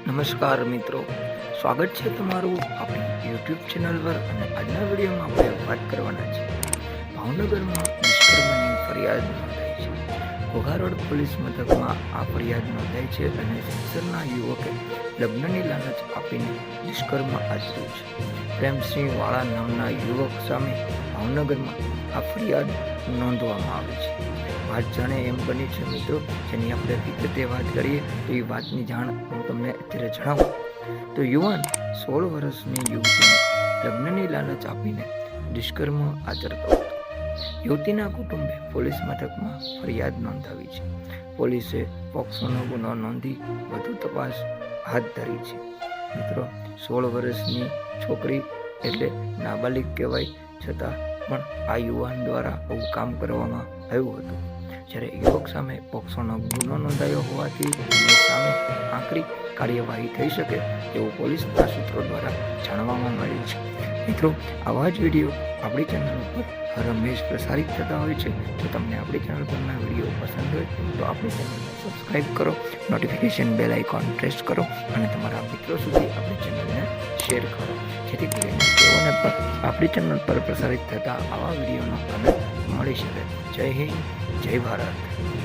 નમસ્કાર મિત્રો, સ્વાગત છે તમારું આપણી યુટ્યુબ ચેનલ પર. અને આજના વિડીયોમાં આપણે વાત કરવાના છે ભાવનગરમાં દુષ્કર્મની ફરિયાદ નોંધાઈ છે. ઘોઘા રોડ પોલીસ મથકમાં આ ફરિયાદ નોંધાઈ છે અને સિત્સરના યુવકે લગ્નની લાલચ આપીને દુષ્કર્મ આચર્યું છે. પ્રેમસિંહ વાળા નામના યુવક સામે ભાવનગરમાં આ ફરિયાદ નોંધવામાં આવી છે. વાત જાણે એમ બની છે મિત્રો, જેની આપણે વિગતે વાત કરીએ તો એ વાતની જાણ હું તમને અત્યારે જણાવું તો યુવાન 16 વર્ષની યુવતીને લગ્નની લાલચ આપીને દુષ્કર્મ આચરતો હતો. યુવતીના કુટુંબે પોલીસ મથકમાં ફરિયાદ નોંધાવી છે. પોલીસે પોક્સોનો ગુનો નોંધી વધુ તપાસ હાથ ધરી છે. મિત્રો, 16 વર્ષની છોકરી એટલે નાબાલિગ કહેવાય, છતાં પણ આ યુવાન દ્વારા આવું કામ કરવામાં આવ્યું હતું. જ્યારે યુવક સામે પોક્સોનો ગુનો નોંધાયો હોવાથી તેની સામે આકરી કાર્યવાહી થઈ શકે તેવું પોલીસના સૂત્રો દ્વારા જાણવામાં મળ્યું છે. મિત્રો, આવા જ વિડીયો આપણી ચેનલ ઉપર હર હંમેશ પ્રસારિત થતા હોય છે. તો તમને આપણી ચેનલ પરના વિડીયો પસંદ હોય તો આપણી ચેનલને સબસ્ક્રાઈબ કરો, નોટિફિકેશન બેલ આઇકોન પ્રેસ કરો અને તમારા મિત્રો સુધી આપણી ચેનલને શેર કરો, જેથી કરીને તેઓને પણ આપણી ચેનલ પર પ્રસારિત થતા આવા વિડીયોનો આનંદ મળી શકે. જય હિન્દ, જય ભારત.